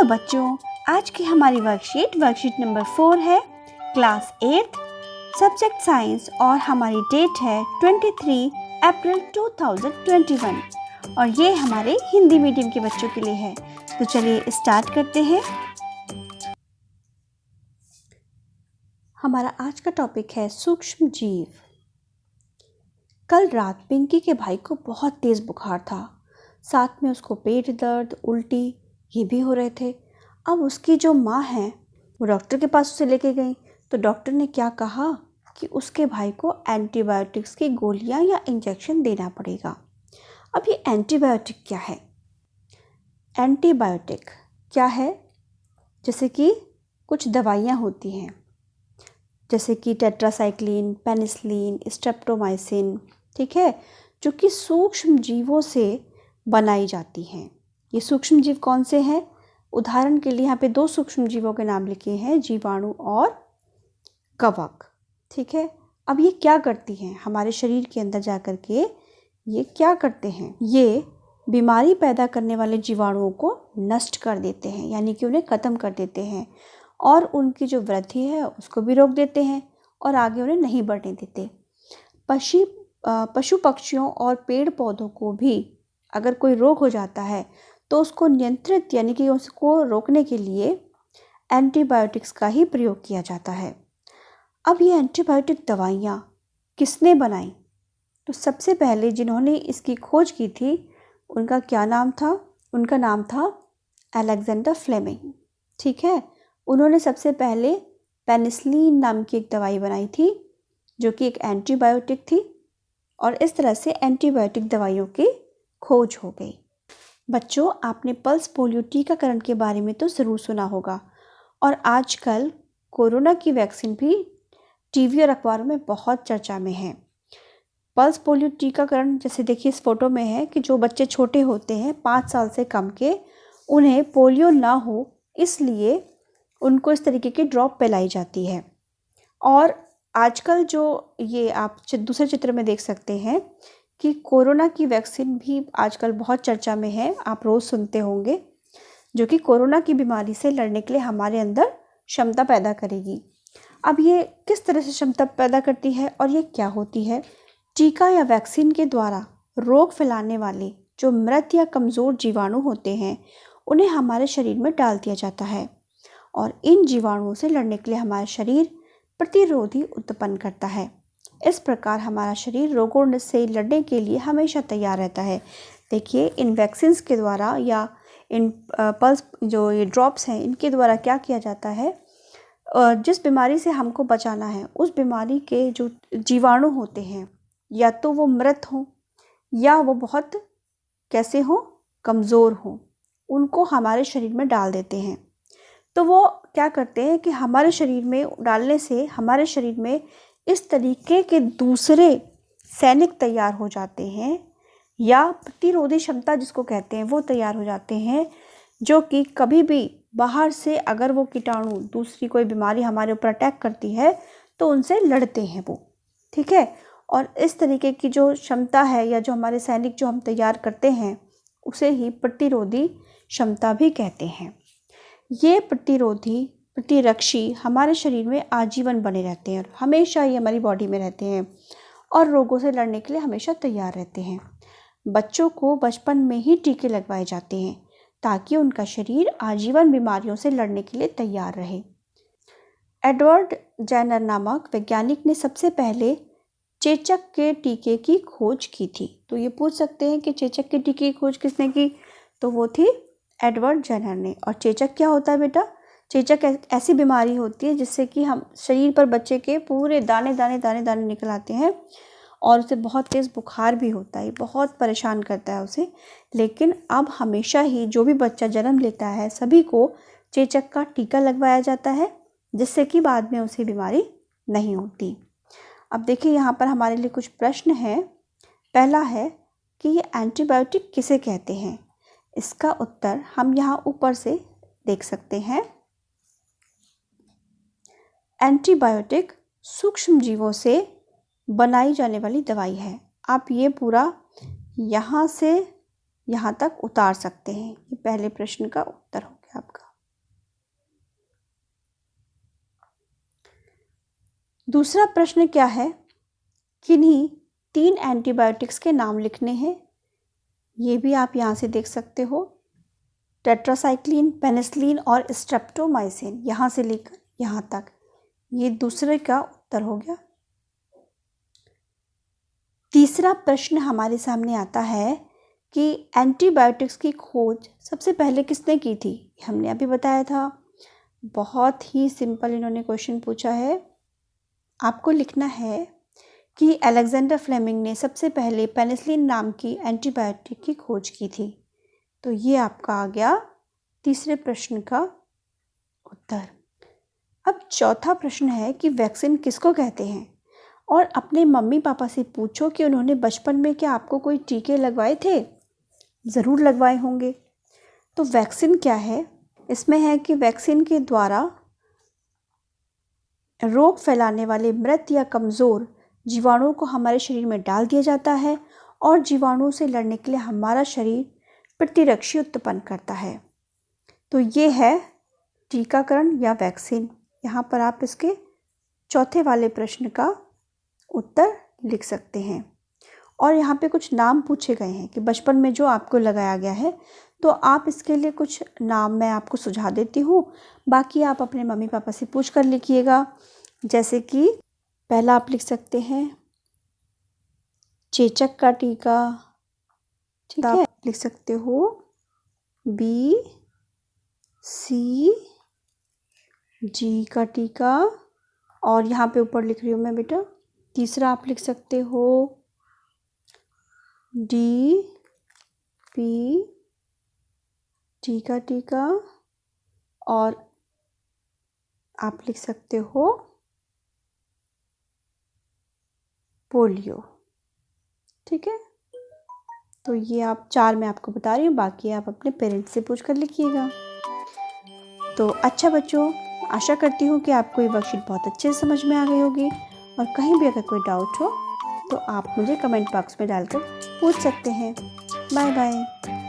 बच्चों, आज की हमारी वर्कशीट नंबर 4 है, क्लास 8, सब्जेक्ट साइंस और हमारी डेट है 23 अप्रैल 2021 और ये हमारे हिंदी मीडियम के बच्चों के लिए है। तो चलिए स्टार्ट करते हैं। हमारा आज का टॉपिक है सूक्ष्म जीव। कल रात पिंकी के भाई को बहुत तेज़ बुखार था, साथ में उसको पेट दर्द, उल्टी ये भी हो रहे थे। अब उसकी जो माँ है वो डॉक्टर के पास उसे लेके गई तो डॉक्टर ने क्या कहा कि उसके भाई को एंटीबायोटिक्स की गोलियां या इंजेक्शन देना पड़ेगा। अब ये एंटीबायोटिक क्या है? एंटीबायोटिक क्या है? जैसे कि कुछ दवाइयाँ होती हैं, जैसे कि टेट्रासाइक्लिन, पेनिसिलिन, स्ट्रेप्टोमाइसिन, ठीक है, जो कि सूक्ष्म जीवों से बनाई जाती हैं। ये सूक्ष्म जीव कौन से हैं? उदाहरण के लिए यहाँ पे 2 सूक्ष्म जीवों के नाम लिखे हैं, जीवाणु और कवक, ठीक है। अब ये क्या करती हैं? हमारे शरीर के अंदर जा कर के ये क्या करते हैं? ये बीमारी पैदा करने वाले जीवाणुओं को नष्ट कर देते हैं, यानी कि उन्हें ख़त्म कर देते हैं और उनकी जो वृद्धि है उसको भी रोक देते हैं और आगे उन्हें नहीं बढ़ने देते। पशु पक्षियों और पेड़ पौधों को भी अगर कोई रोग हो जाता है तो उसको नियंत्रित यानी कि उसको रोकने के लिए एंटीबायोटिक्स का ही प्रयोग किया जाता है। अब ये एंटीबायोटिक दवाइयाँ किसने बनाई? तो सबसे पहले जिन्होंने इसकी खोज की थी उनका क्या नाम था? उनका नाम था अलेक्जेंडर फ्लेमिंग, ठीक है। उन्होंने सबसे पहले पेनिसिलिन नाम की एक दवाई बनाई थी जो कि एक एंटीबायोटिक थी और इस तरह से एंटीबायोटिक दवाइयों की खोज हो गई। बच्चों, आपने पल्स पोलियो टीकाकरण के बारे में तो ज़रूर सुना होगा और आजकल कोरोना की वैक्सीन भी टीवी और अखबारों में बहुत चर्चा में है। पल्स पोलियो टीकाकरण जैसे देखिए इस फोटो में है कि जो बच्चे छोटे होते हैं 5 साल से कम के, उन्हें पोलियो ना हो इसलिए उनको इस तरीके की ड्रॉप पिलाई जाती है। और आजकल जो ये आप दूसरे चित्र में देख सकते हैं कि कोरोना की वैक्सीन भी आजकल बहुत चर्चा में है, आप रोज़ सुनते होंगे, जो कि कोरोना की बीमारी से लड़ने के लिए हमारे अंदर क्षमता पैदा करेगी। अब ये किस तरह से क्षमता पैदा करती है और ये क्या होती है? टीका या वैक्सीन के द्वारा रोग फैलाने वाले जो मृत या कमज़ोर जीवाणु होते हैं उन्हें हमारे शरीर में डाल दिया जाता है और इन जीवाणुओं से लड़ने के लिए हमारा शरीर प्रतिरोधी उत्पन्न करता है। इस प्रकार हमारा शरीर रोगों से लड़ने के लिए हमेशा तैयार रहता है। देखिए इन वैक्सीन्स के द्वारा या इन पल्स जो ये ड्रॉप्स हैं इनके द्वारा क्या किया जाता है, जिस बीमारी से हमको बचाना है उस बीमारी के जो जीवाणु होते हैं या तो वो मृत हों या वो बहुत कैसे हों, कमज़ोर हों, उनको हमारे शरीर में डाल देते हैं। तो वो क्या करते हैं कि हमारे शरीर में डालने से हमारे शरीर में इस तरीके के दूसरे सैनिक तैयार हो जाते हैं या प्रतिरोधी क्षमता जिसको कहते हैं वो तैयार हो जाते हैं, जो कि कभी भी बाहर से अगर वो कीटाणु दूसरी कोई बीमारी हमारे ऊपर अटैक करती है तो उनसे लड़ते हैं वो, ठीक है। और इस तरीके की जो क्षमता है या जो हमारे सैनिक जो हम तैयार करते हैं उसे ही प्रतिरोधी क्षमता भी कहते हैं। ये प्रतिरक्षी हमारे शरीर में आजीवन बने रहते हैं और हमेशा ये हमारी बॉडी में रहते हैं और रोगों से लड़ने के लिए हमेशा तैयार रहते हैं। बच्चों को बचपन में ही टीके लगवाए जाते हैं ताकि उनका शरीर आजीवन बीमारियों से लड़ने के लिए तैयार रहे। एडवर्ड जेनर नामक वैज्ञानिक ने सबसे पहले चेचक के टीके की खोज की थी। तो ये पूछ सकते हैं कि चेचक के टीके की खोज किसने की? तो वो थी एडवर्ड जेनर ने। और चेचक क्या होता है बेटा? चेचक ऐसी बीमारी होती है जिससे कि हम शरीर पर बच्चे के पूरे दाने दाने दाने दाने निकल आते हैं और उसे बहुत तेज़ बुखार भी होता है, बहुत परेशान करता है उसे। लेकिन अब हमेशा ही जो भी बच्चा जन्म लेता है सभी को चेचक का टीका लगवाया जाता है जिससे कि बाद में उसे बीमारी नहीं होती। अब देखिए यहाँ पर हमारे लिए कुछ प्रश्न हैं। पहला है कि ये एंटीबायोटिक किसे कहते हैं? इसका उत्तर हम यहाँ ऊपर से देख सकते हैं। एंटीबायोटिक सूक्ष्म जीवों से बनाई जाने वाली दवाई है। आप ये पूरा यहाँ से यहाँ तक उतार सकते हैं। ये पहले प्रश्न का उत्तर हो गया आपका। दूसरा प्रश्न क्या है, किन्हीं 3 एंटीबायोटिक्स के नाम लिखने हैं। ये भी आप यहाँ से देख सकते हो, टेट्रासाइक्लिन, पेनिसिलिन और स्ट्रेप्टोमाइसिन, यहाँ से लेकर यहाँ तक। ये दूसरे का उत्तर हो गया। तीसरा प्रश्न हमारे सामने आता है कि एंटीबायोटिक्स की खोज सबसे पहले किसने की थी। हमने अभी बताया था, बहुत ही सिंपल इन्होंने क्वेश्चन पूछा है। आपको लिखना है कि अलेक्जेंडर फ्लेमिंग ने सबसे पहले पेनिसिलिन नाम की एंटीबायोटिक की खोज की थी। तो ये आपका आ गया तीसरे प्रश्न का उत्तर। अब चौथा प्रश्न है कि वैक्सीन किसको कहते हैं, और अपने मम्मी पापा से पूछो कि उन्होंने बचपन में क्या आपको कोई टीके लगवाए थे। ज़रूर लगवाए होंगे। तो वैक्सीन क्या है, इसमें है कि वैक्सीन के द्वारा रोग फैलाने वाले मृत या कमज़ोर जीवाणुओं को हमारे शरीर में डाल दिया जाता है और जीवाणुओं से लड़ने के लिए हमारा शरीर प्रतिरक्षी उत्पन्न करता है। तो ये है टीकाकरण या वैक्सीन। यहाँ पर आप इसके चौथे वाले प्रश्न का उत्तर लिख सकते हैं। और यहाँ पे कुछ नाम पूछे गए हैं कि बचपन में जो आपको लगाया गया है, तो आप इसके लिए कुछ नाम मैं आपको सुझा देती हूँ, बाकी आप अपने मम्मी पापा से पूछ कर लिखिएगा। जैसे कि पहला आप लिख सकते हैं चेचक का टीका, ठीक है, लिख सकते हो BCG का टीका, और यहाँ पे ऊपर लिख रही हूँ मैं बेटा। तीसरा आप लिख सकते हो DPT का टीका, और आप लिख सकते हो पोलियो, ठीक है। तो ये आप 4 मैं आपको बता रही हूँ, बाकी आप अपने पेरेंट्स से पूछ कर लिखिएगा। तो अच्छा बच्चों, आशा करती हूँ कि आपको ये वर्कशीट बहुत अच्छे से समझ में आ गई होगी, और कहीं भी अगर कोई डाउट हो तो आप मुझे कमेंट बॉक्स में डालकर पूछ सकते हैं। Bye bye.